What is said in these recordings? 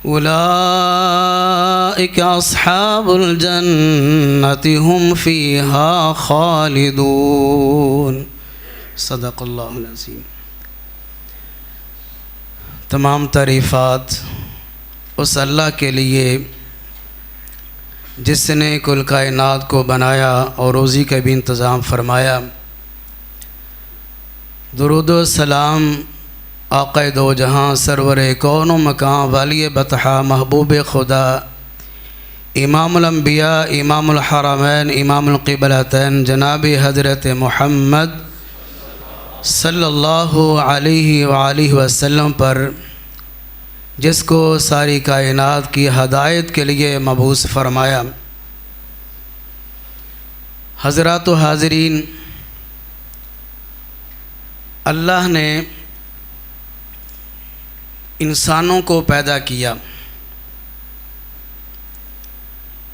أولئك أصحاب الجنة هم فيها خالدون صدق اللہ العظیم۔ تمام تعریفات اس اللہ کے لیے جس نے کل کائنات کو بنایا اور روزی کا بھی انتظام فرمایا۔ درود و سلام آقا دو جہاں سرور کون و مکان والی بطحا محبوب خدا امام الانبیاء امام الحرمین امام القبلتین جناب حضرت محمد صلی اللہ علیہ وآلہ وسلم پر، جس کو ساری کائنات کی ہدایت کے لیے مبعوث فرمایا۔ حضرات و حاضرین، اللہ نے انسانوں کو پیدا کیا،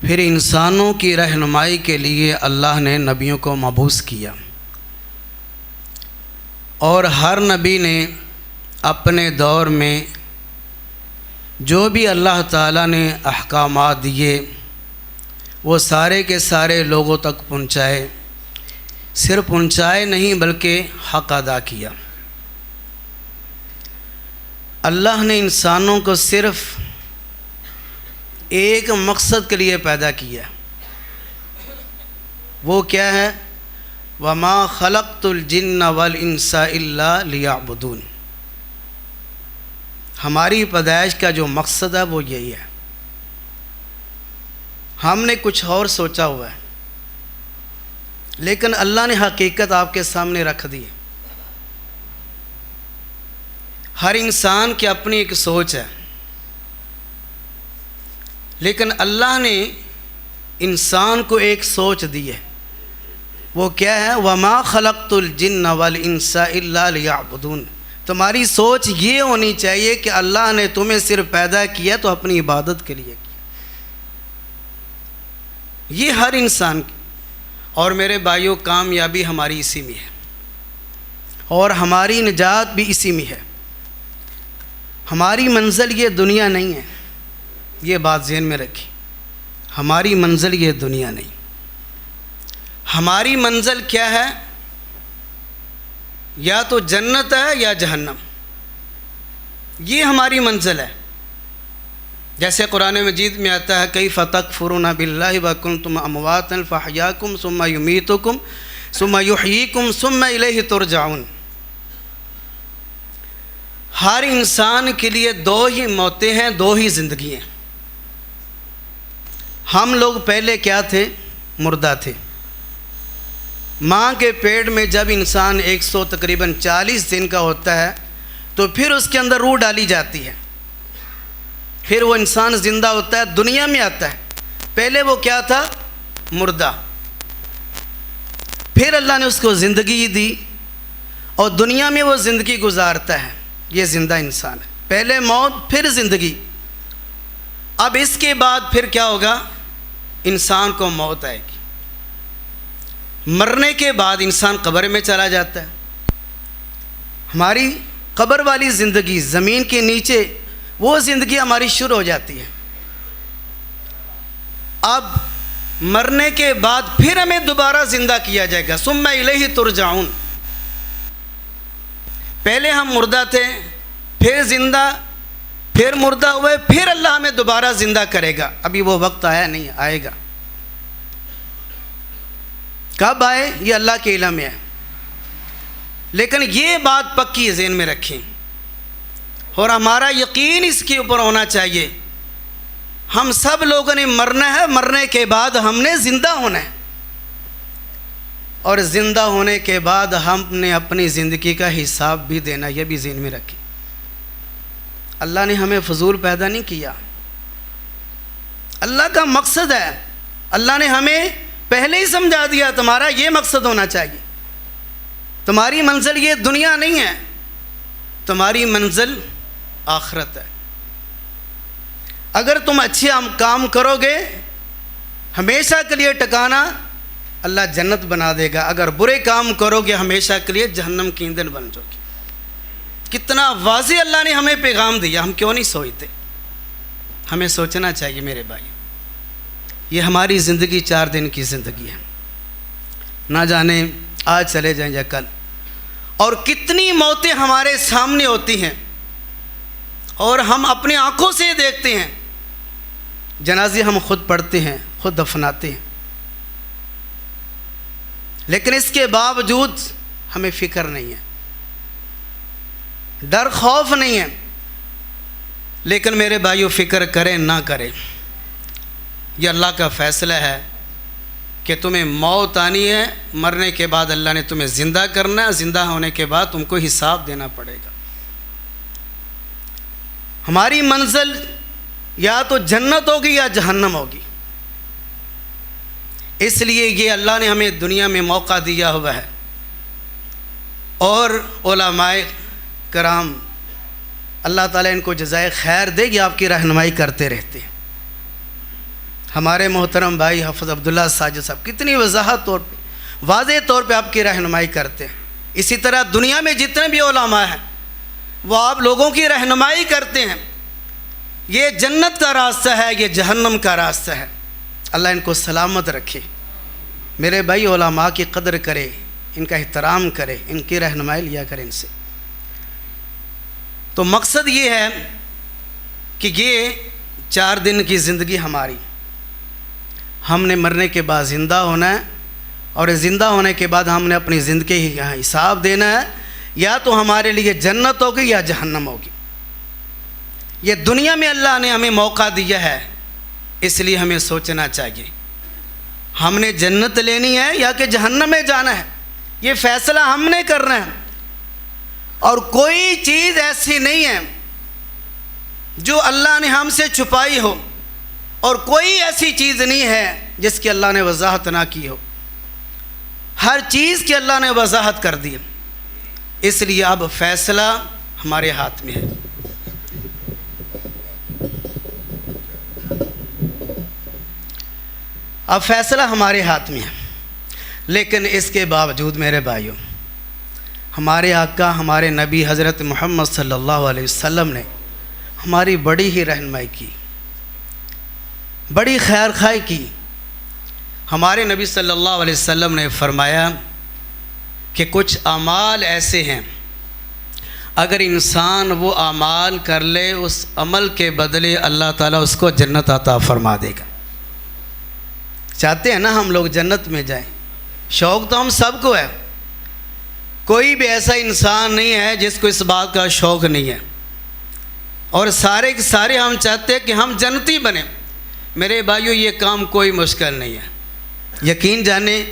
پھر انسانوں کی رہنمائی کے لیے اللہ نے نبیوں کو مبعوث کیا، اور ہر نبی نے اپنے دور میں جو بھی اللہ تعالیٰ نے احکامات دیے وہ سارے کے سارے لوگوں تک پہنچائے، صرف پہنچائے نہیں بلکہ حق ادا کیا۔ اللہ نے انسانوں کو صرف ایک مقصد کے لیے پیدا کیا، وہ کیا ہے؟ وَمَا خَلَقْتُ الْجِنَّ وَالْإِنسَ إِلَّا لِيَعْبُدُونِ۔ ہماری پیدائش کا جو مقصد ہے وہ یہی ہے، ہم نے کچھ اور سوچا ہوا ہے، لیکن اللہ نے حقیقت آپ کے سامنے رکھ دی ہے۔ ہر انسان کی اپنی ایک سوچ ہے، لیکن اللہ نے انسان کو ایک سوچ دی ہے، وہ کیا ہے؟ وَمَا خَلَقْتُ الْجِنَّ وَالْإِنسَ إِلَّا لِيَعْبُدُونِ۔ تمہاری سوچ یہ ہونی چاہیے کہ اللہ نے تمہیں صرف پیدا کیا تو اپنی عبادت کے لیے کیا، یہ ہر انسان کی۔ اور میرے بھائیوں، کامیابی ہماری اسی میں ہے، اور ہماری نجات بھی اسی میں ہے۔ ہماری منزل یہ دنیا نہیں ہے، یہ بات ذہن میں رکھی، ہماری منزل یہ دنیا نہیں، ہماری منزل کیا ہے؟ یا تو جنت ہے یا جہنم، یہ ہماری منزل ہے۔ جیسے قرآن مجید میں آتا ہے کیف تکفرون باللہ وکنتم امواتا فاحیاکم ثم یمیتکم ثم یحییکم ثم الیہ ترجعون۔ ہر انسان کے لیے دو ہی موتیں ہیں، دو ہی زندگی ہیں۔ ہم لوگ پہلے کیا تھے؟ مردہ تھے۔ ماں کے پیٹ میں جب انسان 100 تقریباً 40 دن کا ہوتا ہے تو پھر اس کے اندر روح ڈالی جاتی ہے، پھر وہ انسان زندہ ہوتا ہے، دنیا میں آتا ہے۔ پہلے وہ کیا تھا؟ مردہ۔ پھر اللہ نے اس کو زندگی دی اور دنیا میں وہ زندگی گزارتا ہے، یہ زندہ انسان ہے۔ پہلے موت پھر زندگی۔ اب اس کے بعد پھر کیا ہوگا؟ انسان کو موت آئے گی۔ مرنے کے بعد انسان قبر میں چلا جاتا ہے۔ ہماری قبر والی زندگی، زمین کے نیچے وہ زندگی ہماری شروع ہو جاتی ہے۔ اب مرنے کے بعد پھر ہمیں دوبارہ زندہ کیا جائے گا، ثم الیہ ترجعون۔ پہلے ہم مردہ تھے، پھر زندہ، پھر مردہ ہوئے، پھر اللہ ہمیں دوبارہ زندہ کرے گا۔ ابھی وہ وقت آیا نہیں، آئے گا۔ کب آئے یہ اللہ کے علم میں ہے، لیکن یہ بات پکی ذہن میں رکھیں، اور ہمارا یقین اس کے اوپر ہونا چاہیے، ہم سب لوگوں نے مرنا ہے، مرنے کے بعد ہم نے زندہ ہونا ہے، اور زندہ ہونے کے بعد ہم نے اپنی زندگی کا حساب بھی دینا، یہ بھی ذہن میں رکھیں۔ اللہ نے ہمیں فضول پیدا نہیں کیا، اللہ کا مقصد ہے۔ اللہ نے ہمیں پہلے ہی سمجھا دیا تمہارا یہ مقصد ہونا چاہیے، تمہاری منزل یہ دنیا نہیں ہے، تمہاری منزل آخرت ہے۔ اگر تم اچھے کام کرو گے ہمیشہ کے لیے ٹکانا اللہ جنت بنا دے گا، اگر برے کام کرو گے ہمیشہ کے لیے جہنم کی ایندھن بن جاؤ گے۔ کتنا واضح اللہ نے ہمیں پیغام دیا، ہم کیوں نہیں سوچتے؟ ہمیں سوچنا چاہیے میرے بھائی، یہ ہماری زندگی 4 دن کی زندگی ہے، نہ جانے آج چلے جائیں یا کل، اور کتنی موتیں ہمارے سامنے ہوتی ہیں اور ہم اپنی آنکھوں سے دیکھتے ہیں۔ جنازے ہم خود پڑھتے ہیں، خود دفناتے ہیں، لیکن اس کے باوجود ہمیں فکر نہیں ہے، ڈر خوف نہیں ہے۔ لیکن میرے بھائیو، فکر کریں نہ کریں، یہ اللہ کا فیصلہ ہے کہ تمہیں موت آنی ہے، مرنے کے بعد اللہ نے تمہیں زندہ کرنا ہے، زندہ ہونے کے بعد تم کو حساب دینا پڑے گا۔ ہماری منزل یا تو جنت ہوگی یا جہنم ہوگی، اس لیے یہ اللہ نے ہمیں دنیا میں موقع دیا ہوا ہے۔ اور علماء کرام، اللہ تعالیٰ ان کو جزائے خیر دے گی، آپ کی رہنمائی کرتے رہتے ہیں۔ ہمارے محترم بھائی حافظ عبداللہ ساجد صاحب کتنی وضاحت طور پہ، واضح طور پہ آپ کی رہنمائی کرتے ہیں۔ اسی طرح دنیا میں جتنے بھی علماء ہیں وہ آپ لوگوں کی رہنمائی کرتے ہیں۔ یہ جنت کا راستہ ہے، یہ جہنم کا راستہ ہے، اللہ ان کو سلامت رکھے۔ میرے بھائی، علماء کی قدر کرے، ان کا احترام کرے، ان کی رہنمائی لیا کرے ان سے۔ تو مقصد یہ ہے کہ یہ 4 دن کی زندگی ہماری، ہم نے مرنے کے بعد زندہ ہونا ہے، اور زندہ ہونے کے بعد ہم نے اپنی زندگی کا حساب دینا ہے، یا تو ہمارے لیے جنت ہوگی یا جہنم ہوگی۔ یہ دنیا میں اللہ نے ہمیں موقع دیا ہے، اس لیے ہمیں سوچنا چاہیے ہم نے جنت لینی ہے یا کہ جہنم میں جانا ہے، یہ فیصلہ ہم نے کرنا ہے۔ اور کوئی چیز ایسی نہیں ہے جو اللہ نے ہم سے چھپائی ہو، اور کوئی ایسی چیز نہیں ہے جس کی اللہ نے وضاحت نہ کی ہو، ہر چیز کی اللہ نے وضاحت کر دی۔ اس لیے اب فیصلہ ہمارے ہاتھ میں ہے۔ اب فیصلہ ہمارے ہاتھ میں ہے، لیکن اس کے باوجود میرے بھائیوں، ہمارے آقا ہمارے نبی حضرت محمد صلی اللہ علیہ وسلم نے ہماری بڑی ہی رہنمائی کی، بڑی خیر خواہی کی۔ ہمارے نبی صلی اللہ علیہ وسلم نے فرمایا کہ کچھ اعمال ایسے ہیں، اگر انسان وہ اعمال کر لے، اس عمل کے بدلے اللہ تعالیٰ اس کو جنت عطا فرما دے گا۔ چاہتے ہیں نا ہم لوگ جنت میں جائیں، شوق تو ہم سب کو ہے، کوئی بھی ایسا انسان نہیں ہے جس کو اس بات کا شوق نہیں ہے، اور سارے کے سارے ہم چاہتے ہیں کہ ہم جنتی بنیں۔ میرے بھائیو، یہ کام کوئی مشکل نہیں ہے، یقین جانیں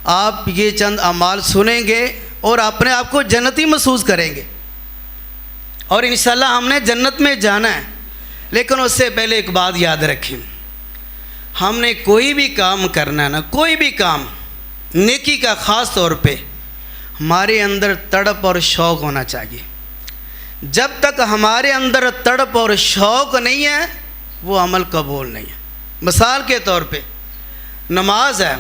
آپ یہ چند اعمال سنیں گے اور اپنے آپ کو جنتی محسوس کریں گے، اور انشاءاللہ ہم نے جنت میں جانا ہے۔ لیکن اس سے پہلے ایک بات یاد رکھیں، ہم نے کوئی بھی کام کرنا ہے نا، کوئی بھی کام نیکی کا، خاص طور پہ ہمارے اندر تڑپ اور شوق ہونا چاہیے۔ جب تک ہمارے اندر تڑپ اور شوق نہیں ہے وہ عمل قبول نہیں ہے۔ مثال کے طور پہ نماز ہے،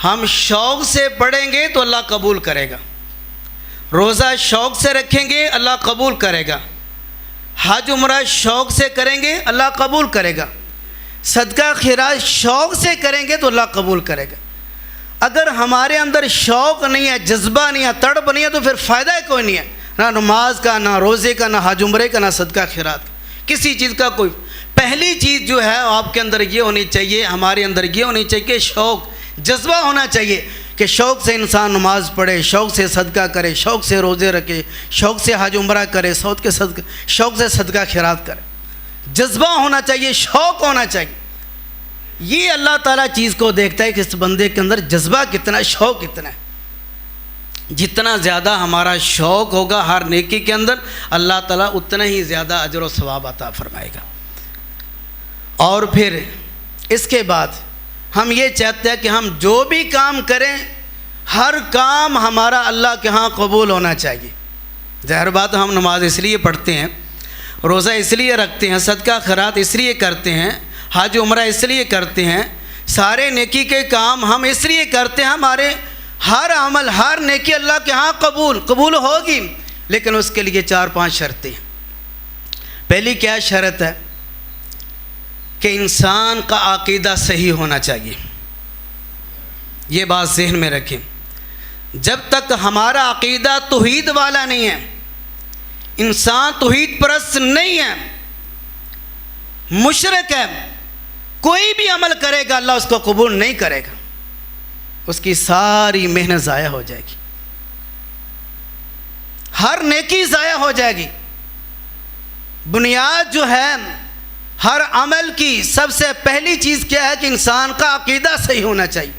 ہم شوق سے پڑھیں گے تو اللہ قبول کرے گا، روزہ شوق سے رکھیں گے اللہ قبول کرے گا، حج عمرہ شوق سے کریں گے اللہ قبول کرے گا، صدقہ خیرات شوق سے کریں گے تو اللہ قبول کرے گا۔ اگر ہمارے اندر شوق نہیں ہے، جذبہ نہیں ہے، تڑپ نہیں ہے، تو پھر فائدہ کوئی نہیں ہے، نہ نماز کا، نہ روزے کا، نہ حج عمرے کا، نہ صدقہ خیرات کا، کسی چیز کا کوئی۔ پہلی چیز جو ہے آپ کے اندر یہ ہونی چاہیے، ہمارے اندر یہ ہونی چاہیے کہ شوق، جذبہ ہونا چاہیے کہ شوق سے انسان نماز پڑھے، شوق سے صدقہ کرے، شوق سے روزے رکھے، شوق سے حج عمرہ کرے، شوق سے صدقہ خیرات کرے۔ جذبہ ہونا چاہیے، شوق ہونا چاہیے۔ یہ اللہ تعالیٰ چیز کو دیکھتا ہے کہ اس بندے کے اندر جذبہ کتنا ہے، شوق کتنا ہے۔ جتنا زیادہ ہمارا شوق ہوگا ہر نیکی کے اندر، اللہ تعالیٰ اتنا ہی زیادہ اجر و ثواب عطا فرمائے گا۔ اور پھر اس کے بعد ہم یہ چاہتے ہیں کہ ہم جو بھی کام کریں، ہر کام ہمارا اللہ کے ہاں قبول ہونا چاہیے۔ ظاہر بات، ہم نماز اس لیے پڑھتے ہیں، روزہ اس لیے رکھتے ہیں، صدقہ خیرات اس لیے کرتے ہیں، حج عمرہ اس لیے کرتے ہیں، سارے نیکی کے کام ہم اس لیے کرتے ہیں، ہمارے ہر عمل، ہر نیکی اللہ کے ہاں قبول ہوگی، لیکن اس کے لیے 4-5 شرطیں. پہلی کیا شرط ہے کہ انسان کا عقیدہ صحیح ہونا چاہیے. یہ بات ذہن میں رکھیں. جب تک ہمارا عقیدہ توحید والا نہیں ہے، انسان توحید پرست نہیں ہے، مشرک ہے، کوئی بھی عمل کرے گا اللہ اس کو قبول نہیں کرے گا، اس کی ساری محنت ضائع ہو جائے گی، ہر نیکی ضائع ہو جائے گی. بنیاد جو ہے ہر عمل کی سب سے پہلی چیز کیا ہے کہ انسان کا عقیدہ صحیح ہونا چاہیے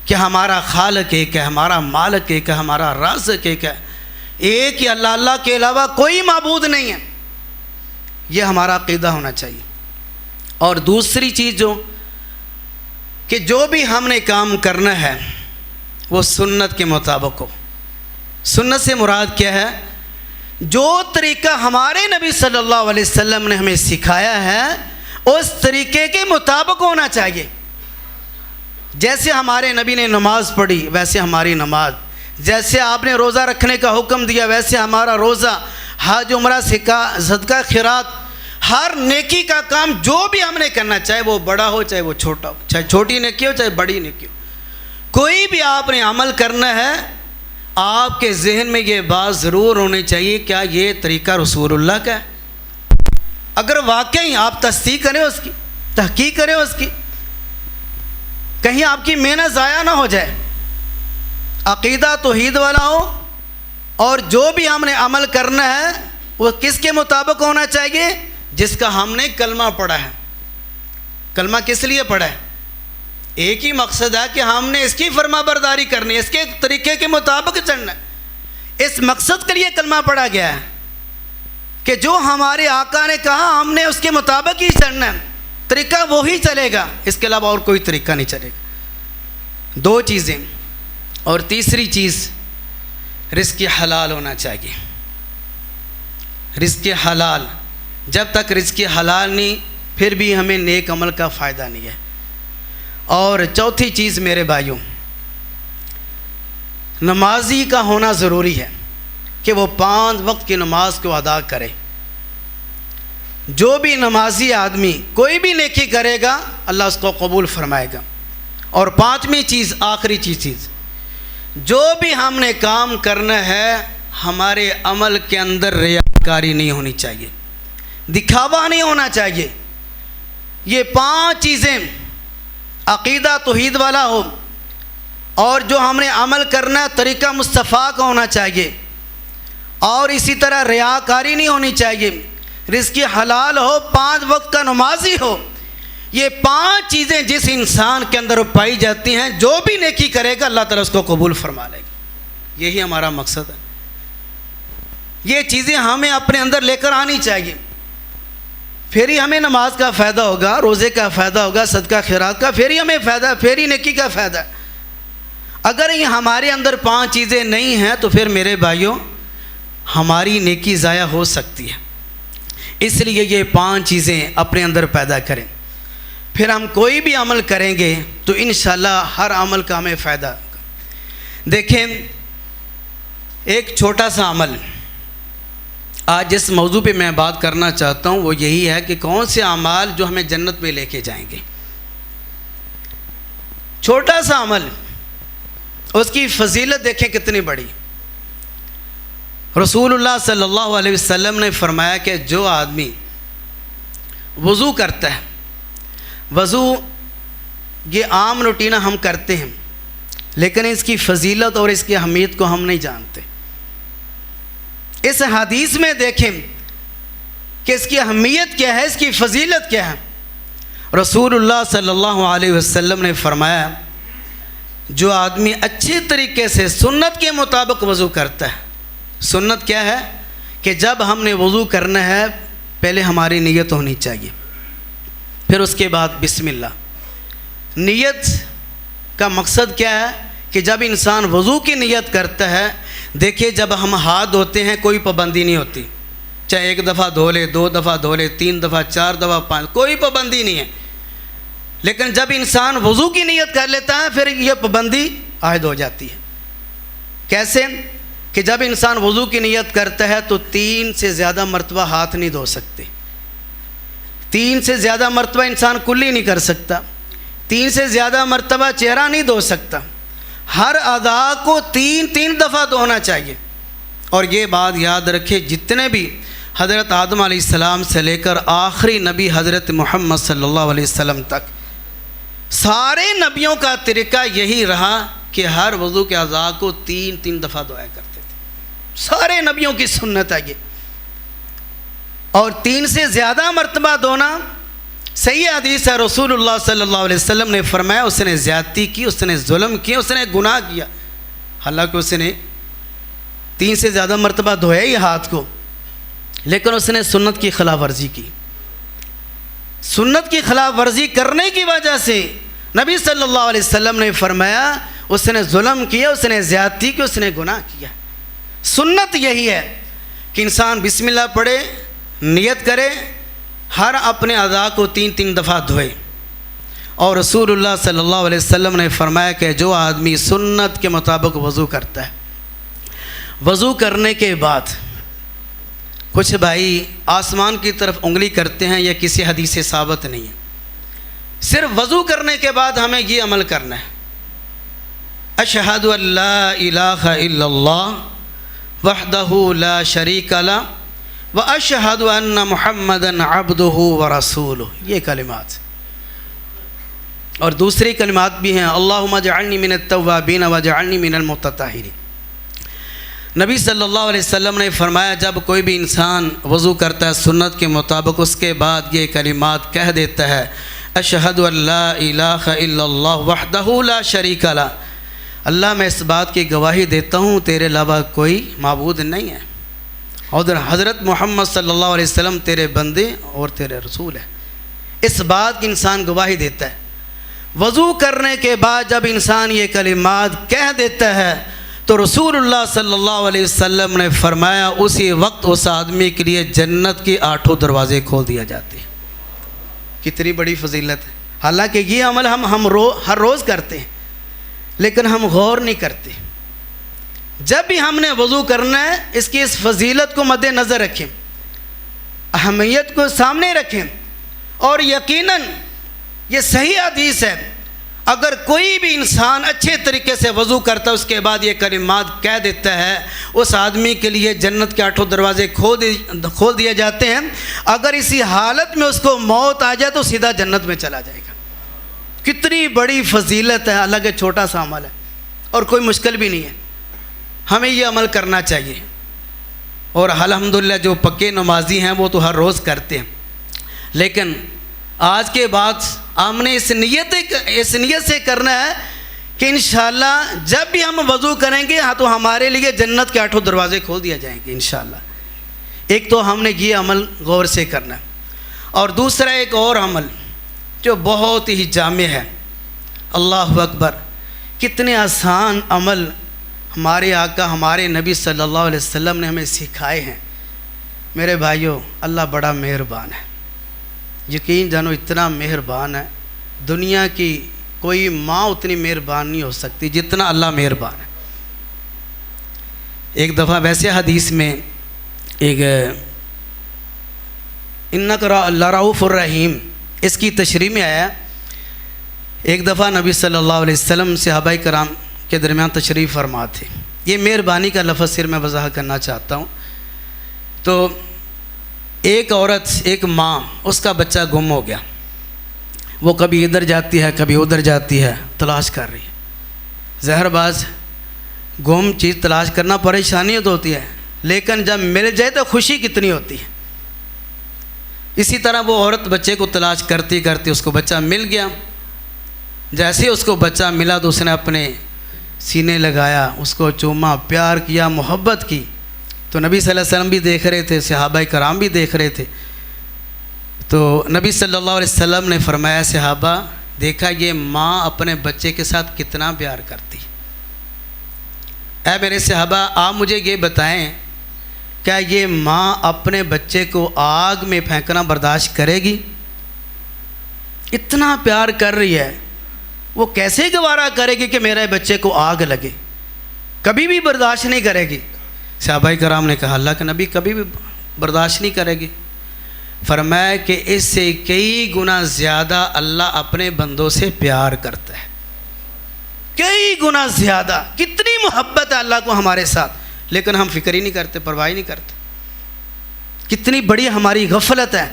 کہ ہمارا خالق ایک ہے، ہمارا مالک ایک ہے، ہمارا رازق ایک ہے، ایک ہی اللہ کے علاوہ کوئی معبود نہیں ہے. یہ ہمارا عقیدہ ہونا چاہیے. اور دوسری چیز کہ جو بھی ہم نے کام کرنا ہے وہ سنت کے مطابق ہو. سنت سے مراد کیا ہے؟ جو طریقہ ہمارے نبی صلی اللہ علیہ وسلم نے ہمیں سکھایا ہے اس طریقے کے مطابق ہونا چاہیے. جیسے ہمارے نبی نے نماز پڑھی ویسے ہماری نماز، جیسے آپ نے روزہ رکھنے کا حکم دیا ویسے ہمارا روزہ، حج عمرہ صدقہ خیرات، ہر نیکی کا کام جو بھی ہم نے کرنا، چاہے وہ بڑا ہو چاہے وہ چھوٹا ہو، چاہے چھوٹی نیکی ہو چاہے بڑی نیکی ہو، کوئی بھی آپ نے عمل کرنا ہے آپ کے ذہن میں یہ بات ضرور ہونی چاہیے کیا یہ طریقہ رسول اللہ کا ہے. اگر واقعی آپ تصدیق کریں اس کی، تحقیق کریں اس کی، کہیں آپ کی محنت ضائع نہ ہو جائے. عقیدہ توحید والا ہو اور جو بھی ہم نے عمل کرنا ہے وہ کس کے مطابق ہونا چاہیے؟ جس کا ہم نے کلمہ پڑھا ہے. کلمہ کس لیے پڑھا ہے؟ ایک ہی مقصد ہے کہ ہم نے اس کی فرما برداری کرنی ہے، اس کے طریقے کے مطابق چلنا ہے. اس مقصد کے لیے کلمہ پڑھا گیا ہے کہ جو ہمارے آقا نے کہا ہم نے اس کے مطابق ہی چلنا ہے، طریقہ وہی چلے گا، اس کے علاوہ اور کوئی طریقہ نہیں چلے گا. 2 چیزیں. اور تیسری چیز رزق حلال ہونا چاہیے. رزق حلال، جب تک رزق حلال نہیں پھر بھی ہمیں نیک عمل کا فائدہ نہیں ہے. اور چوتھی چیز میرے بھائیوں، نمازی کا ہونا ضروری ہے کہ وہ 5 وقت کی نماز کو ادا کرے. جو بھی نمازی آدمی کوئی بھی نیکی کرے گا اللہ اس کو قبول فرمائے گا. اور 5ویں چیز، آخری چیز، جو بھی ہم نے کام کرنا ہے ہمارے عمل کے اندر ریاکاری نہیں ہونی چاہیے، دکھاوا نہیں ہونا چاہیے. یہ 5 چیزیں، عقیدہ توحید والا ہو، اور جو ہم نے عمل کرنا ہے طریقہ مصطفیٰ کا ہونا چاہیے، اور اسی طرح ریاکاری نہیں ہونی چاہیے، رزق حلال ہو، 5 وقت کا نمازی ہو. یہ 5 چیزیں جس انسان کے اندر پائی جاتی ہیں جو بھی نیکی کرے گا اللہ تعالیٰ اس کو قبول فرما لے گا. یہی ہمارا مقصد ہے. یہ چیزیں ہمیں اپنے اندر لے کر آنی چاہیے، پھر ہی ہمیں نماز کا فائدہ ہوگا، روزے کا فائدہ ہوگا، صدقہ خیرات کا، پھر ہی ہمیں فائدہ، پھر ہی نیکی کا فائدہ. اگر یہ ہمارے اندر 5 چیزیں نہیں ہیں تو پھر میرے بھائیوں ہماری نیکی ضائع ہو سکتی ہے. اس لیے یہ 5 چیزیں اپنے اندر پیدا کریں، پھر ہم کوئی بھی عمل کریں گے تو انشاءاللہ ہر عمل کا ہمیں فائدہ ہوگا. دیکھیں ایک چھوٹا سا عمل، آج جس موضوع پہ میں بات کرنا چاہتا ہوں وہ یہی ہے کہ کون سے اعمال جو ہمیں جنت میں لے کے جائیں گے. چھوٹا سا عمل، اس کی فضیلت دیکھیں کتنی بڑی. رسول اللہ صلی اللہ علیہ وسلم نے فرمایا کہ جو آدمی وضو کرتا ہے، وضو یہ عام روٹینہ ہم کرتے ہیں لیکن اس کی فضیلت اور اس کی اہمیت کو ہم نہیں جانتے. اس حدیث میں دیکھیں کہ اس کی اہمیت کیا ہے، اس کی فضیلت کیا ہے. رسول اللہ صلی اللہ علیہ وسلم نے فرمایا جو آدمی اچھے طریقے سے سنت کے مطابق وضو کرتا ہے. سنت کیا ہے کہ جب ہم نے وضو کرنا ہے پہلے ہماری نیت ہونی چاہیے، پھر اس کے بعد بسم اللہ. نیت کا مقصد کیا ہے کہ جب انسان وضو کی نیت کرتا ہے، دیکھیے جب ہم ہاتھ دھوتے ہیں کوئی پابندی نہیں ہوتی، چاہے 1 دفعہ دھو لے، 2 دفعہ دھو لے، 3 دفعہ، 4 دفعہ، 5، کوئی پابندی نہیں ہے. لیکن جب انسان وضو کی نیت کر لیتا ہے پھر یہ پابندی عائد ہو جاتی ہے. کیسے کہ جب انسان وضو کی نیت کرتا ہے تو 3 سے زیادہ مرتبہ ہاتھ نہیں دھو سکتے، 3 سے زیادہ مرتبہ انسان کلی نہیں کر سکتا، 3 سے زیادہ مرتبہ چہرہ نہیں دھو سکتا، ہر اعضاء کو 3 دفعہ دھونا چاہیے۔ اور یہ بات یاد رکھے، جتنے بھی حضرت آدم علیہ السلام سے لے کر آخری نبی حضرت محمد صلی اللہ علیہ وسلم تک سارے نبیوں کا طریقہ یہی رہا کہ ہر وضو کے اعضاء کو 3 دفعہ دھویا کرتے تھے، سارے نبیوں کی سنت ہے یہ۔ اور 3 سے زیادہ مرتبہ دھونا صحیح حدیث ہے، رسول اللہ صلی اللہ علیہ وسلم نے فرمایا اس نے زیادتی کی، اس نے ظلم کیا، اس نے گناہ کیا، حالانکہ اس نے 3 سے زیادہ مرتبہ دھویا ہی ہاتھ کو، لیکن اس نے سنت کی خلاف ورزی کی۔ سنت کی خلاف ورزی کرنے کی وجہ سے نبی صلی اللہ علیہ وسلم نے فرمایا اس نے ظلم کیا، اس نے زیادتی کی، اس نے گناہ کیا۔ سنت یہی ہے کہ انسان بسم اللہ پڑھے، نیت کرے، ہر اپنے اعضاء کو 3 دفعہ دھوئے۔ اور رسول اللہ صلی اللہ علیہ وسلم نے فرمایا کہ جو آدمی سنت کے مطابق وضو کرتا ہے، وضو کرنے کے بعد کچھ بھائی آسمان کی طرف انگلی کرتے ہیں، یہ کسی حدیث سے ثابت نہیں ہے، صرف وضو کرنے کے بعد ہمیں یہ عمل کرنا ہے، اشہد ان لا الہ الا اللہ وحدہ لا شریک لہ واشہد ان محمدا عبدہ ورسولہ، یہ کلمات۔ اور دوسری کلمات بھی ہیں، اللہم اجعلنی من التوابین واجعلنی من المتطہرین۔ نبی صلی اللہ علیہ وسلم نے فرمایا جب کوئی بھی انسان وضو کرتا ہے سنت کے مطابق، اس کے بعد یہ کلمات کہہ دیتا ہے، اشہد ان لا الہ الا اللہ وحدہ لا شریک لہ، اللہ میں اس بات کی گواہی دیتا ہوں تیرے علاوہ کوئی معبود نہیں ہے، اور حضرت محمد صلی اللہ علیہ وسلم تیرے بندے اور تیرے رسول ہیں، اس بات کی انسان گواہی دیتا ہے۔ وضو کرنے کے بعد جب انسان یہ کلمات کہہ دیتا ہے تو رسول اللہ صلی اللہ علیہ وسلم نے فرمایا اسی وقت اس آدمی کے لیے جنت کی 8 دروازے کھول دیا جاتے ہیں۔ کتنی بڑی فضیلت ہے، حالانکہ یہ عمل ہم ہر روز کرتے ہیں، لیکن ہم غور نہیں کرتے۔ جب بھی ہم نے وضو کرنا ہے اس کی اس فضیلت کو مد نظر رکھیں، اہمیت کو سامنے رکھیں، اور یقیناً یہ صحیح حدیث ہے، اگر کوئی بھی انسان اچھے طریقے سے وضو کرتا ہے اس کے بعد یہ کلمات کہہ دیتا ہے، اس آدمی کے لیے جنت کے 8 دروازے کھول دیے جاتے ہیں۔ اگر اسی حالت میں اس کو موت آ جائے تو سیدھا جنت میں چلا جائے گا۔ کتنی بڑی فضیلت ہے، حالانکہ چھوٹا سا عمل ہے اور کوئی مشکل بھی نہیں ہے، ہمیں یہ عمل کرنا چاہیے۔ اور الحمدللہ جو پکے نمازی ہیں وہ تو ہر روز کرتے ہیں، لیکن آج کے بعد ہم نے اس نیت سے کرنا ہے کہ انشاءاللہ جب بھی ہم وضو کریں گے تو ہمارے لیے جنت کے 8 دروازے کھول دیا جائیں گے انشاءاللہ۔ ایک تو ہم نے یہ عمل غور سے کرنا ہے، اور دوسرا ایک اور عمل جو بہت ہی جامع ہے، اللہ اکبر، کتنے آسان عمل ہمارے آقا ہمارے نبی صلی اللہ علیہ وسلم نے ہمیں سکھائے ہیں۔ میرے بھائیوں، اللہ بڑا مہربان ہے، یقین جانو اتنا مہربان ہے، دنیا کی کوئی ماں اتنی مہربان نہیں ہو سکتی جتنا اللہ مہربان ہے۔ ایک دفعہ ویسے حدیث میں ایک انک لرؤوف الرحیم اس کی تشریح میں آیا، ایک دفعہ نبی صلی اللہ علیہ وسلم صحابہ کرام کے درمیان تشریف فرما تھے۔ یہ مہربانی کا لفظ صرف میں وضاحت کرنا چاہتا ہوں۔ تو ایک عورت، ایک ماں، اس کا بچہ گم ہو گیا، وہ کبھی ادھر جاتی ہے کبھی ادھر جاتی ہے، تلاش کر رہی ہے۔ زہر باز گم چیز تلاش کرنا پریشانی تو ہوتی ہے، لیکن جب مل جائے تو خوشی کتنی ہوتی ہے۔ اسی طرح وہ عورت بچے کو تلاش کرتی کرتی اس کو بچہ مل گیا۔ جیسے ہی اس کو بچہ ملا تو اس نے اپنے سینے لگایا، اس کو چوما، پیار کیا، محبت کی۔ تو نبی صلی اللہ علیہ وسلم بھی دیکھ رہے تھے، صحابہ کرام بھی دیکھ رہے تھے۔ تو نبی صلی اللہ علیہ وسلم نے فرمایا، صحابہ دیکھا یہ ماں اپنے بچے کے ساتھ کتنا پیار کرتی۔ اے میرے صحابہ، آپ مجھے یہ بتائیں، کیا یہ ماں اپنے بچے کو آگ میں پھینکنا برداشت کرے گی؟ اتنا پیار کر رہی ہے، وہ کیسے گوارا کرے گی کہ میرے بچے کو آگ لگے؟ کبھی بھی برداشت نہیں کرے گی۔ صحابہ کرام نے کہا اللہ کے نبی کبھی بھی برداشت نہیں کرے گی. فرمایا کہ اس سے کئی گنا زیادہ اللہ اپنے بندوں سے پیار کرتا ہے, کئی گنا زیادہ. کتنی محبت ہے اللہ کو ہمارے ساتھ, لیکن ہم فکر ہی نہیں کرتے, پرواہ ہی نہیں کرتے. کتنی بڑی ہماری غفلت ہے.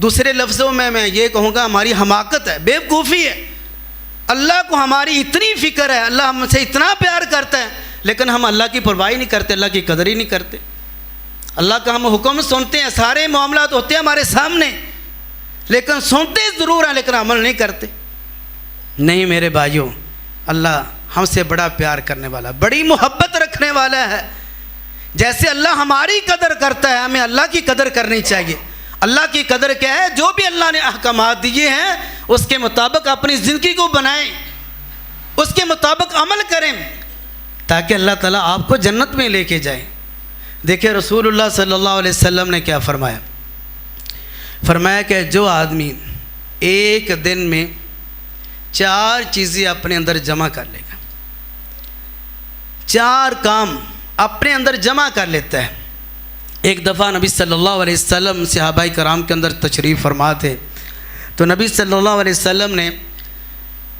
دوسرے لفظوں میں یہ کہوں گا ہماری حماقت ہے, بے وقوفی ہے. اللہ کو ہماری اتنی فکر ہے, اللہ ہم سے اتنا پیار کرتا ہے, لیکن ہم اللہ کی پرواہ ہی نہیں کرتے, اللہ کی قدر ہی نہیں کرتے. اللہ کا ہم حکم سنتے ہیں, سارے معاملات ہوتے ہیں ہمارے سامنے, لیکن سنتے ضرور ہیں لیکن عمل نہیں کرتے. نہیں میرے بھائیوں, اللہ ہم سے بڑا پیار کرنے والا, بڑی محبت رکھنے والا ہے. جیسے اللہ ہماری قدر کرتا ہے, ہمیں اللہ کی قدر کرنی چاہیے. اللہ کی قدر کیا ہے؟ جو بھی اللہ نے احکامات دیے ہیں اس کے مطابق اپنی زندگی کو بنائیں, اس کے مطابق عمل کریں, تاکہ اللہ تعالیٰ آپ کو جنت میں لے کے جائے. دیکھیں رسول اللہ صلی اللہ علیہ وسلم نے کیا فرمایا. فرمایا کہ جو آدمی ایک دن میں 4 چیزیں اپنے اندر جمع کر لے گا, 4 کام اپنے اندر جمع کر لیتا ہے. ایک دفعہ نبی صلی اللہ علیہ وسلم صحابہ کرام کے اندر تشریف فرما تھے, تو نبی صلی اللہ علیہ وسلم نے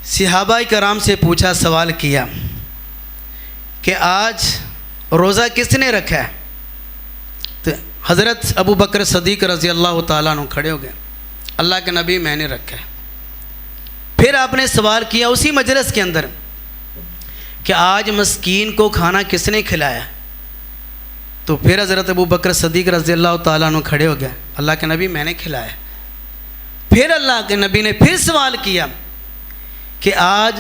صحابہ کرام سے پوچھا, سوال کیا کہ آج روزہ کس نے رکھا ہے؟ تو حضرت ابو بکر صدیق رضی اللہ تعالیٰ عنہ کھڑے ہو گئے, اللہ کے نبی میں نے رکھا ہے. پھر آپ نے سوال کیا اسی مجلس کے اندر کہ آج مسکین کو کھانا کس نے کھلایا؟ تو پھر حضرت ابو بکر صدیق رضی اللہ تعالیٰ عنہ کھڑے ہو گئے, اللہ کے نبی میں نے کھلایا. پھر اللہ کے نبی نے پھر سوال کیا کہ آج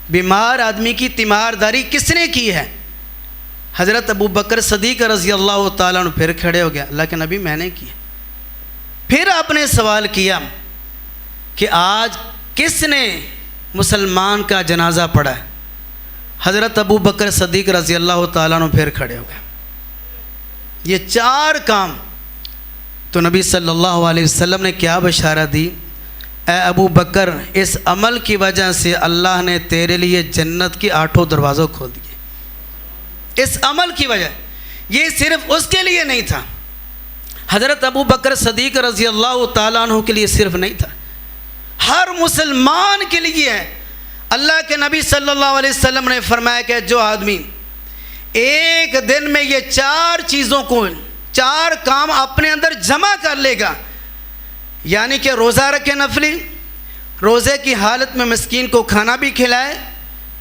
بیمار آدمی کی تیمارداری کس نے کی ہے؟ حضرت ابو بکر صدیق رضی اللہ تعالیٰ عنہ پھر کھڑے ہو گیا, اللہ کے نبی میں نے کیا. پھر آپ نے سوال کیا کہ آج کس نے مسلمان کا جنازہ پڑھا ہے؟ حضرت ابو بکر صدیق رضی اللہ تعالیٰ عنہ پھر کھڑے ہو گئے. یہ 4 کام. تو نبی صلی اللہ علیہ وسلم نے کیا بشارت دی, اے ابو بکر اس عمل کی وجہ سے اللہ نے تیرے لیے جنت کی 8 دروازوں کھول دیے. اس عمل کی وجہ, یہ صرف اس کے لیے نہیں تھا, حضرت ابو بکر صدیق رضی اللہ تعالیٰ عنہ کے لیے صرف نہیں تھا, ہر مسلمان کے لیے ہے. اللہ کے نبی صلی اللہ علیہ وسلم نے فرمایا کہ جو آدمی ایک دن میں یہ 4 چیزوں کو 4 کام اپنے اندر جمع کر لے گا, یعنی کہ روزہ رکھے نفلی, روزے کی حالت میں مسکین کو کھانا بھی کھلائے,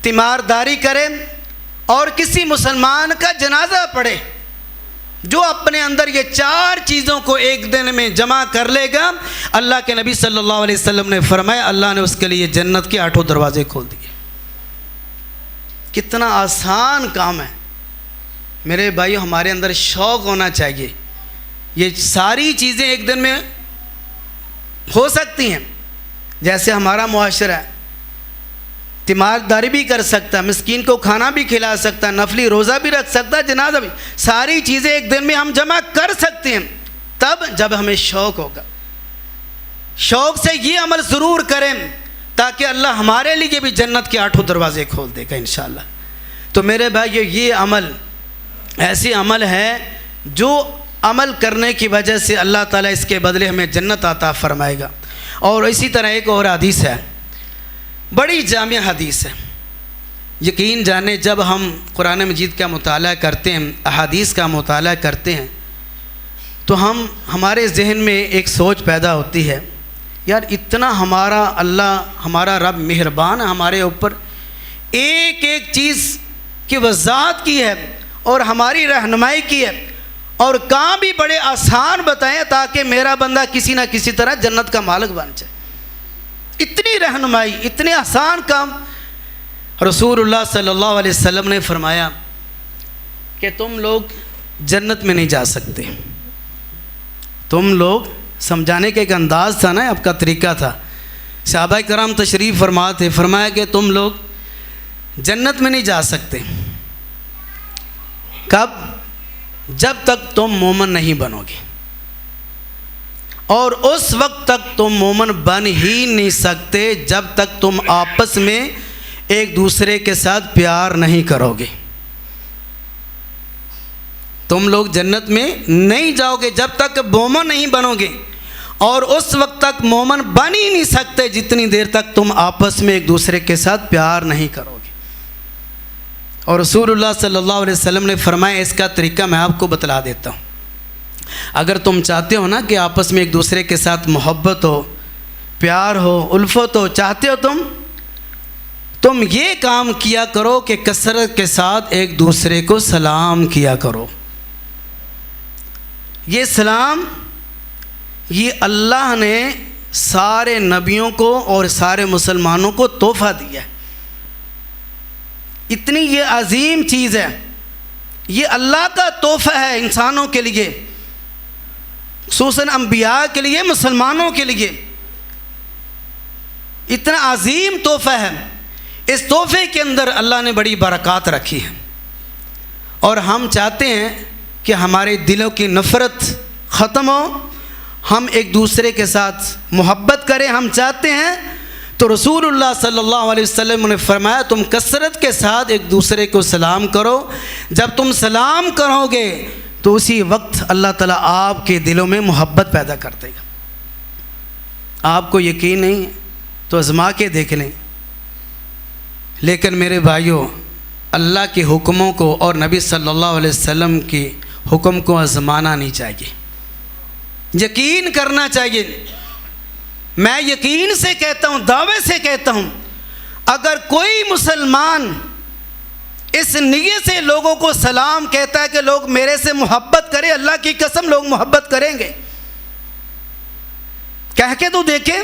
تیمارداری کرے اور کسی مسلمان کا جنازہ پڑھے, جو اپنے اندر یہ 4 چیزوں کو ایک دن میں جمع کر لے گا, اللہ کے نبی صلی اللہ علیہ وسلم نے فرمایا اللہ نے اس کے لیے جنت کے 8 دروازے کھول دیے. کتنا آسان کام ہے میرے بھائیو. ہمارے اندر شوق ہونا چاہیے. یہ ساری چیزیں ایک دن میں ہو سکتی ہیں. جیسے ہمارا معاشرہ ہے, تیمارداری بھی کر سکتا ہے, مسکین کو کھانا بھی کھلا سکتا ہے, نفلی روزہ بھی رکھ سکتا ہے, جنازہ بھی, ساری چیزیں ایک دن میں ہم جمع کر سکتے ہیں تب جب ہمیں شوق ہوگا. شوق سے یہ عمل ضرور کریں تاکہ اللہ ہمارے لیے بھی جنت کے 8 دروازے کھول دے گا انشاءاللہ. تو میرے بھائی یہ عمل ایسی عمل ہے جو عمل کرنے کی وجہ سے اللہ تعالیٰ اس کے بدلے ہمیں جنت عطا فرمائے گا. اور اسی طرح ایک اور حدیث ہے, بڑی جامع حدیث ہے. یقین جانے جب ہم قرآن مجید کا مطالعہ کرتے ہیں, احادیث کا مطالعہ کرتے ہیں, تو ہمارے ذہن میں ایک سوچ پیدا ہوتی ہے, یار اتنا ہمارا اللہ ہمارا رب مہربان ہے ہمارے اوپر, ایک ایک چیز کی وضاحت کی ہے اور ہماری رہنمائی کی ہے, اور کام بھی بڑے آسان بتائیں تاکہ میرا بندہ کسی نہ کسی طرح جنت کا مالک بن جائے. اتنی رہنمائی, اتنے آسان کام. رسول اللہ صلی اللہ علیہ وسلم نے فرمایا کہ تم لوگ جنت میں نہیں جا سکتے. تم لوگ, سمجھانے کا ایک انداز تھا نا, آپ کا طریقہ تھا. صحابہ کرام تشریف فرما تھے, فرمایا کہ تم لوگ جنت میں نہیں جا سکتے. کب؟ جب تک تم مومن نہیں بنو گے, اور اس وقت تک تم مومن بن ہی نہیں سکتے جب تک تم آپس میں ایک دوسرے کے ساتھ پیار نہیں کرو گے. تم لوگ جنت میں نہیں جاؤ گے جب تک مومن نہیں بنو گے، اور اس وقت تک مومن بن ہی نہیں سکتے جتنی دیر تک تم آپس میں ایک دوسرے کے ساتھ پیار نہیں کرو گے۔ اور رسول اللہ صلی اللہ علیہ وسلم نے فرمایا، اس کا طریقہ میں آپ کو بتلا دیتا ہوں۔ اگر تم چاہتے ہو نا کہ آپس میں ایک دوسرے کے ساتھ محبت ہو، پیار ہو، الفت ہو، چاہتے ہو تم یہ کام کیا کرو کہ کثرت کے ساتھ ایک دوسرے کو سلام کیا کرو۔ یہ سلام یہ اللہ نے سارے نبیوں کو اور سارے مسلمانوں کو تحفہ دیا ہے۔ اتنی یہ عظیم چیز ہے، یہ اللہ کا تحفہ ہے انسانوں کے لیے، خصوصاً انبیاء کے لیے، مسلمانوں کے لیے اتنا عظیم تحفہ ہے۔ اس تحفے کے اندر اللہ نے بڑی برکات رکھی ہے، اور ہم چاہتے ہیں کہ ہمارے دلوں کی نفرت ختم ہو، ہم ایک دوسرے کے ساتھ محبت کریں۔ ہم چاہتے ہیں تو رسول اللہ صلی اللہ علیہ وسلم نے فرمایا، تم کثرت کے ساتھ ایک دوسرے کو سلام کرو۔ جب تم سلام کرو گے تو اسی وقت اللہ تعالیٰ آپ کے دلوں میں محبت پیدا کر دے گا۔ آپ کو یقین نہیں ہے تو آزما کے دیکھ لیں، لیکن میرے بھائیوں، اللہ کے حکموں کو اور نبی صلی اللہ علیہ وسلم کے حکم کو آزمانا نہیں چاہیے، یقین کرنا چاہیے۔ میں یقین سے کہتا ہوں، دعوے سے کہتا ہوں، اگر کوئی مسلمان اس نیت سے لوگوں کو سلام کہتا ہے کہ لوگ میرے سے محبت کریں، اللہ کی قسم لوگ محبت کریں گے۔ کہہ کے تو دیکھیں،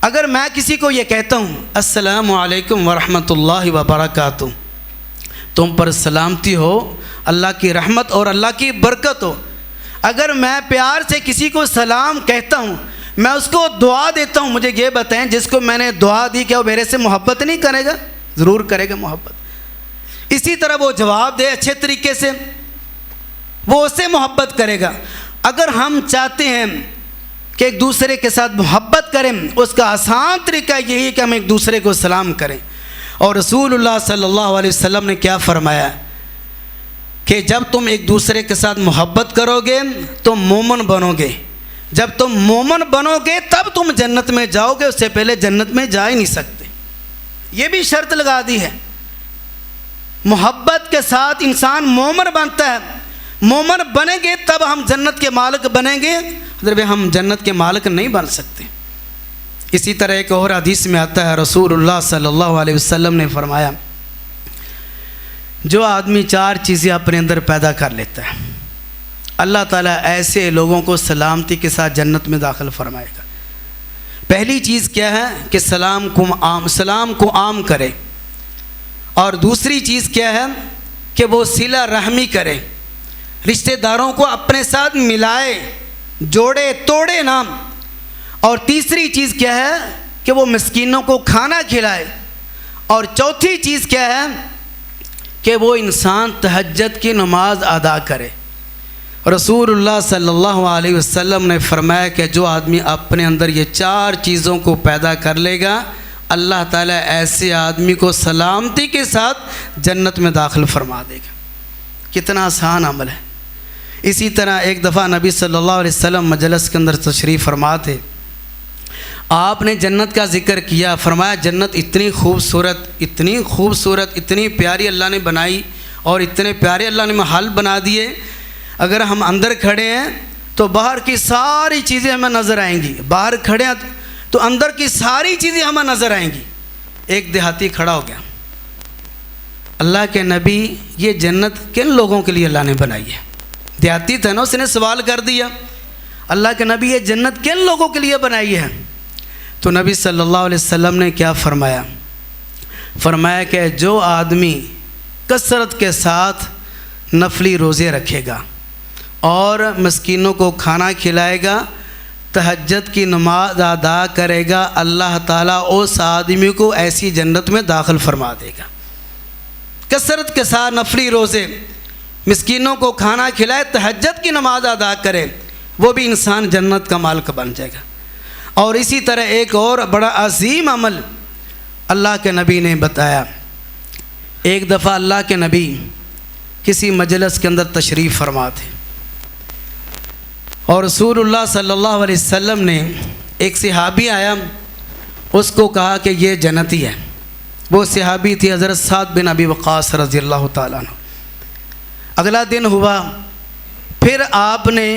اگر میں کسی کو یہ کہتا ہوں السلام علیکم ورحمۃ اللہ وبرکاتہ، تم پر سلامتی ہو، اللہ کی رحمت اور اللہ کی برکت ہو، اگر میں پیار سے کسی کو سلام کہتا ہوں، میں اس کو دعا دیتا ہوں، مجھے یہ بتائیں جس کو میں نے دعا دی کیا وہ میرے سے محبت نہیں کرے گا؟ ضرور کرے گا محبت۔ اسی طرح وہ جواب دے اچھے طریقے سے، وہ اس سے محبت کرے گا۔ اگر ہم چاہتے ہیں کہ ایک دوسرے کے ساتھ محبت کریں، اس کا آسان طریقہ یہی ہے کہ ہم ایک دوسرے کو سلام کریں۔ اور رسول اللہ صلی اللہ علیہ وسلم نے کیا فرمایا کہ جب تم ایک دوسرے کے ساتھ محبت کرو گے تو مومن بنو گے، جب تم مومن بنو گے تب تم جنت میں جاؤ گے، اس سے پہلے جنت میں جا ہی نہیں سکتے۔ یہ بھی شرط لگا دی ہے، محبت کے ساتھ انسان مومن بنتا ہے، مومن بنیں گے تب ہم جنت کے مالک بنیں گے، اگر ہم جنت کے مالک نہیں بن سکتے۔ اسی طرح ایک اور حدیث میں آتا ہے، رسول اللہ صلی اللہ علیہ وسلم نے فرمایا، جو آدمی 4 چیزیں اپنے اندر پیدا کر لیتا ہے، اللہ تعالیٰ ایسے لوگوں کو سلامتی کے ساتھ جنت میں داخل فرمائے گا۔ پہلی چیز کیا ہے کہ سلام کو عام کرے، اور دوسری چیز کیا ہے کہ وہ صلہ رحمی کرے، رشتہ داروں کو اپنے ساتھ ملائے، جوڑے توڑے نہ، اور تیسری چیز کیا ہے کہ وہ مسکینوں کو کھانا کھلائے، اور چوتھی چیز کیا ہے کہ وہ انسان تہجد کی نماز ادا کرے۔ رسول اللہ صلی اللہ علیہ وسلم نے فرمایا کہ جو آدمی اپنے اندر یہ 4 چیزوں کو پیدا کر لے گا، اللہ تعالیٰ ایسے آدمی کو سلامتی کے ساتھ جنت میں داخل فرما دے گا۔ کتنا آسان عمل ہے۔ اسی طرح ایک دفعہ نبی صلی اللہ علیہ وسلم مجلس کے اندر تشریف فرما تھے، آپ نے جنت کا ذکر کیا، فرمایا جنت اتنی خوبصورت اتنی پیاری اللہ نے بنائی، اور اتنے پیارے اللہ نے محل بنا دیے، اگر ہم اندر کھڑے ہیں تو باہر کی ساری چیزیں ہمیں نظر آئیں گی، باہر کھڑے ہیں تو اندر کی ساری چیزیں ہمیں نظر آئیں گی۔ ایک دیہاتی کھڑا ہو گیا، اللہ کے نبی یہ جنت کن لوگوں کے لیے اللہ نے بنائی ہے؟ دیہاتی تھا نا، اس نے سوال کر دیا، اللہ کے نبی یہ جنت کن لوگوں کے لیے بنائی ہے؟ تو نبی صلی اللہ علیہ وسلم نے کیا فرمایا؟ فرمایا کہ جو آدمی کثرت کے ساتھ نفلی روزے رکھے گا اور مسکینوں کو کھانا کھلائے گا، تہجد کی نماز ادا کرے گا، اللہ تعالیٰ اس آدمی کو ایسی جنت میں داخل فرما دے گا۔ کثرت کے ساتھ نفلی روزے، مسکینوں کو کھانا کھلائے، تہجد کی نماز ادا کرے، وہ بھی انسان جنت کا مالک بن جائے گا۔ اور اسی طرح ایک اور بڑا عظیم عمل اللہ کے نبی نے بتایا۔ ایک دفعہ اللہ کے نبی کسی مجلس کے اندر تشریف فرما تھے، اور رسول اللہ صلی اللہ علیہ وسلم نے ایک صحابی آیا، اس کو کہا کہ یہ جنتی ہے۔ وہ صحابی تھی حضرت سعد بن ابی وقاص رضی اللہ تعالیٰ عنہ۔ اگلا دن ہوا، پھر آپ نے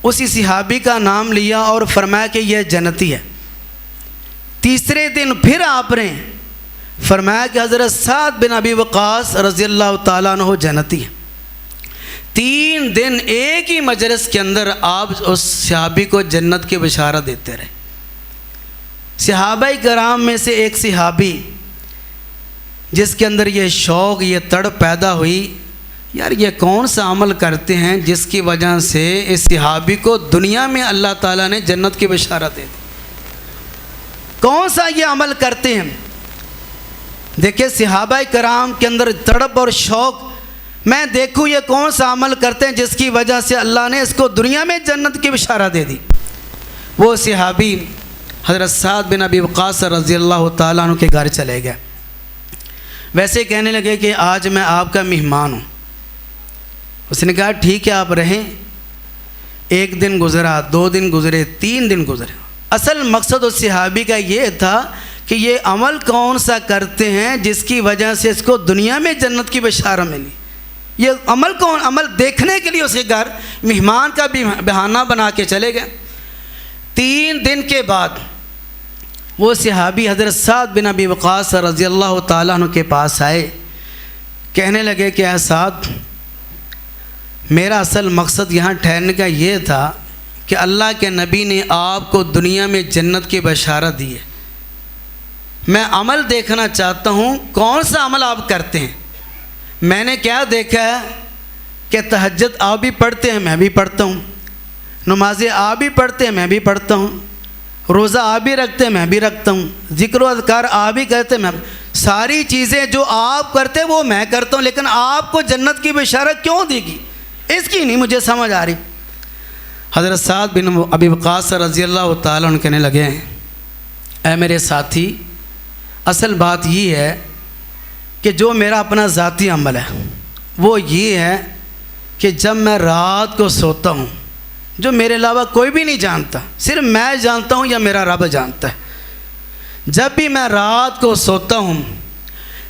اسی صحابی کا نام لیا اور فرمایا کہ یہ جنتی ہے۔ تیسرے دن پھر آپ نے فرمایا کہ حضرت سعد بن ابی وقاص رضی اللہ تعالیٰ عنہ جنتی ہے۔ 3 دن ایک ہی مجلس کے اندر آپ اس صحابی کو جنت کی بشارت دیتے رہے۔ صحابہ کرام میں سے ایک صحابی جس کے اندر یہ شوق، یہ تڑپ پیدا ہوئی، یار یہ کون سا عمل کرتے ہیں جس کی وجہ سے اس صحابی کو دنیا میں اللہ تعالیٰ نے جنت کی بشارت دے دی؟ کون سا یہ عمل کرتے ہیں؟ دیکھیں صحابہ کرام کے اندر تڑپ اور شوق، میں دیکھوں یہ کون سا عمل کرتے ہیں جس کی وجہ سے اللہ نے اس کو دنیا میں جنت کی بشارت دے دی۔ وہ صحابی حضرت سعد بن ابی وقاص رضی اللہ تعالیٰ عنہ کے گھر چلے گئے۔ ویسے کہنے لگے کہ آج میں آپ کا مہمان ہوں۔ اس نے کہا ٹھیک ہے آپ رہیں۔ 1 دن گزرا، 2 دن گزرے، 3 دن گزرے۔ اصل مقصد اس صحابی کا یہ تھا کہ یہ عمل کون سا کرتے ہیں جس کی وجہ سے اس کو دنیا میں جنت کی بشارت ملی۔ یہ عمل کون؟ عمل دیکھنے کے لیے اس کے گھر مہمان کا بھی بہانہ بنا کے چلے گئے۔ 3 دن کے بعد وہ صحابی حضرت سعد بن ابی وقاص رضی اللہ تعالیٰ عنہ کے پاس آئے، کہنے لگے کہ اے سعد، میرا اصل مقصد یہاں ٹھہرنے کا یہ تھا کہ اللہ کے نبی نے آپ کو دنیا میں جنت کی بشارت دی ہے، میں عمل دیکھنا چاہتا ہوں کون سا عمل آپ کرتے ہیں۔ میں نے کیا دیکھا ہے کہ تہجد آپ بھی پڑھتے ہیں، میں بھی پڑھتا ہوں، نمازیں آپ بھی پڑھتے ہیں، میں بھی پڑھتا ہوں، روزہ آپ بھی رکھتے ہیں، میں بھی رکھتا ہوں، ذکر و اذکار آپ بھی کرتے ہیں، میں ساری چیزیں جو آپ کرتے ہیں وہ میں کرتا ہوں، لیکن آپ کو جنت کی بشارت کیوں دی گئی اس کی نہیں مجھے سمجھ آ رہی۔ حضرت سعد بن ابی وقاص رضی اللہ تعالیٰ عنہ کہنے لگے اے میرے ساتھی، اصل بات یہ ہے کہ جو میرا اپنا ذاتی عمل ہے وہ یہ ہے کہ جب میں رات کو سوتا ہوں، جو میرے علاوہ کوئی بھی نہیں جانتا، صرف میں جانتا ہوں یا میرا رب جانتا ہے، جب بھی میں رات کو سوتا ہوں،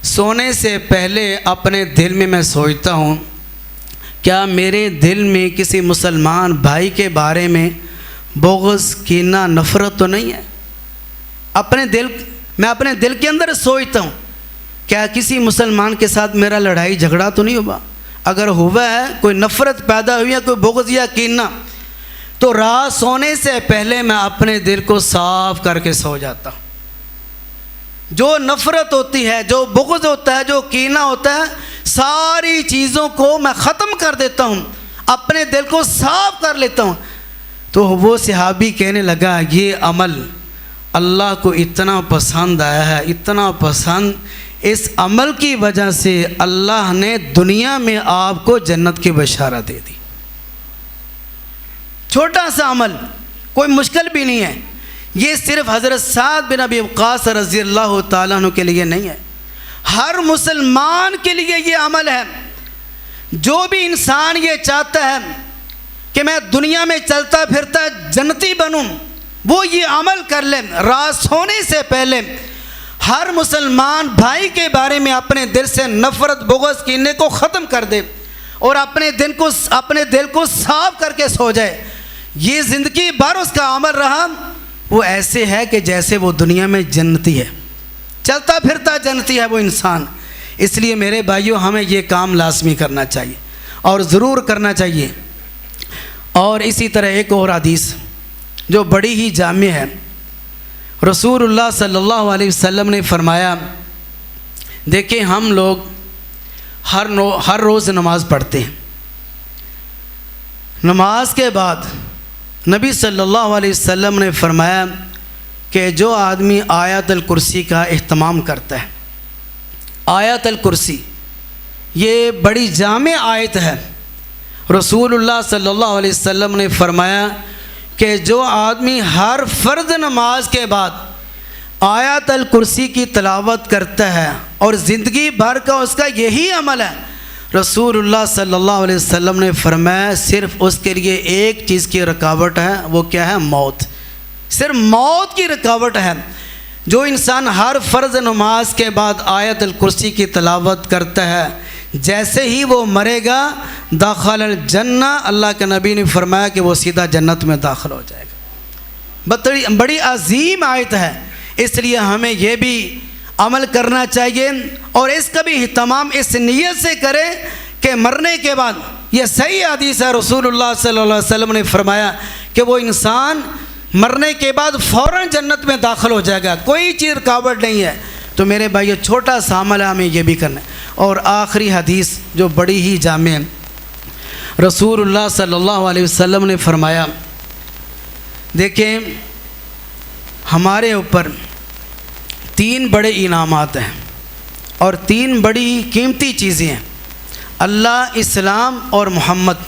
سونے سے پہلے اپنے دل میں سوچتا ہوں کیا میرے دل میں کسی مسلمان بھائی کے بارے میں بغض، کینہ، نفرت تو نہیں ہے؟ میں اپنے دل کے اندر سوچتا ہوں کیا کسی مسلمان کے ساتھ میرا لڑائی جھگڑا تو نہیں ہوا؟ اگر ہوا ہے، کوئی نفرت پیدا ہوئی ہے، کوئی بغض یا کینہ، تو رات سونے سے پہلے میں اپنے دل کو صاف کر کے سو جاتا ہوں۔ جو نفرت ہوتی ہے، جو بغض ہوتا ہے، جو کینہ ہوتا ہے، ساری چیزوں کو میں ختم کر دیتا ہوں، اپنے دل کو صاف کر لیتا ہوں۔ تو وہ صحابی کہنے لگا یہ عمل اللہ کو اتنا پسند آیا ہے، اتنا پسند، اس عمل کی وجہ سے اللہ نے دنیا میں آپ کو جنت کی بشارت دے دی۔ چھوٹا سا عمل، کوئی مشکل بھی نہیں ہے۔ یہ صرف حضرت سعد بن ابی وقاص رضی اللہ تعالیٰ عنہ کے لیے نہیں ہے، ہر مسلمان کے لیے یہ عمل ہے۔ جو بھی انسان یہ چاہتا ہے کہ میں دنیا میں چلتا پھرتا جنتی بنوں، وہ یہ عمل کر لے، رات سونے سے پہلے ہر مسلمان بھائی کے بارے میں اپنے دل سے نفرت، بغض، کینے کو ختم کر دے اور اپنے دل کو صاف کر کے سو جائے۔ یہ زندگی بھر اس کا عمل رہا، وہ ایسے ہے کہ جیسے وہ دنیا میں جنتی ہے، چلتا پھرتا جنتی ہے وہ انسان۔ اس لیے میرے بھائیوں، ہمیں یہ کام لازمی کرنا چاہیے اور ضرور کرنا چاہیے۔ اور اسی طرح ایک اور حدیث جو بڑی ہی جامع ہے، رسول اللہ صلی اللہ علیہ وسلم نے فرمایا، دیکھیں ہم لوگ ہر روز نماز پڑھتے ہیں، نماز کے بعد نبی صلی اللہ علیہ وسلم نے فرمایا کہ جو آدمی آیت الکرسی کا اہتمام کرتا ہے، آیت الکرسی یہ بڑی جامع آیت ہے۔ رسول اللہ صلی اللہ علیہ وسلم نے فرمایا کہ جو آدمی ہر فرض نماز کے بعد آیت الکرسی کی تلاوت کرتا ہے اور زندگی بھر کا اس کا یہی عمل ہے، رسول اللہ صلی اللہ علیہ وسلم نے فرمایا صرف اس کے لیے ایک چیز کی رکاوٹ ہے، وہ کیا ہے؟ موت۔ صرف موت کی رکاوٹ ہے۔ جو انسان ہر فرض نماز کے بعد آیت الکرسی کی تلاوت کرتا ہے، جیسے ہی وہ مرے گا داخل الجنہ، اللہ کے نبی نے فرمایا کہ وہ سیدھا جنت میں داخل ہو جائے گا۔ بڑی عظیم آیت ہے، اس لیے ہمیں یہ بھی عمل کرنا چاہیے اور اس کا بھی اہتمام اس نیت سے کریں کہ مرنے کے بعد، یہ صحیح حدیث ہے، رسول اللہ صلی اللہ علیہ وسلم نے فرمایا کہ وہ انسان مرنے کے بعد فوراً جنت میں داخل ہو جائے گا، کوئی چیز رکاوٹ نہیں ہے۔ تو میرے بھائیو، چھوٹا سا عمل ہے، ہمیں یہ بھی کرنا ہے۔ اور آخری حدیث جو بڑی ہی جامع ہے، رسول اللہ صلی اللہ علیہ وسلم نے فرمایا، دیکھیں ہمارے اوپر 3 بڑے انعامات ہیں اور 3 بڑی قیمتی چیزیں ہیں، اللہ، اسلام اور محمد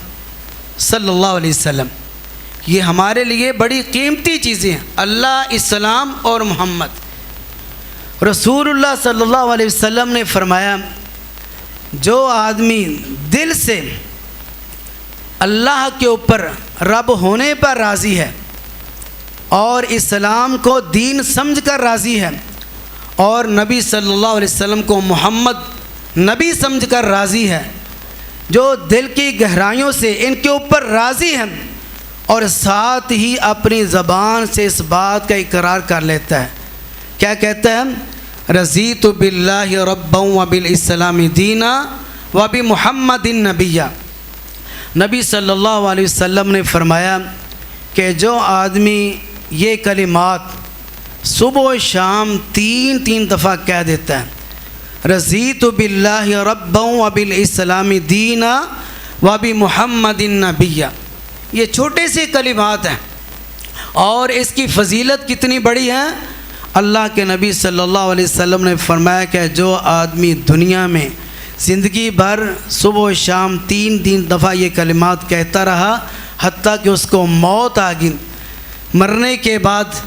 صلی اللہ علیہ وسلم۔ یہ ہمارے لیے بڑی قیمتی چیزیں ہیں، اللہ، اسلام اور محمد۔ رسول اللہ صلی اللہ علیہ وسلم نے فرمایا، جو آدمی دل سے اللہ کے اوپر رب ہونے پر راضی ہے اور اسلام کو دین سمجھ کر راضی ہے اور نبی صلی اللہ علیہ وسلم کو محمد نبی سمجھ کر راضی ہے، جو دل کی گہرائیوں سے ان کے اوپر راضی ہیں اور ساتھ ہی اپنی زبان سے اس بات کا اقرار کر لیتا ہے، کیا کہتا ہے؟ رضیت باللہ ربا وبالاسلام دینا وبمحمد نبیا۔ نبی صلی اللہ علیہ وسلم نے فرمایا کہ جو آدمی یہ کلمات صبح و شام 3 دفعہ کہہ دیتا ہے، رضیت باللہ ربا وبالاسلام دینا وبمحمد نبیا، یہ چھوٹے سے کلمات ہیں اور اس کی فضیلت کتنی بڑی ہے۔ اللہ کے نبی صلی اللہ علیہ وسلم نے فرمایا کہ جو آدمی دنیا میں زندگی بھر صبح و شام 3 دفعہ یہ کلمات کہتا رہا، حتیٰ کہ اس کو موت آ گئی، مرنے کے بعد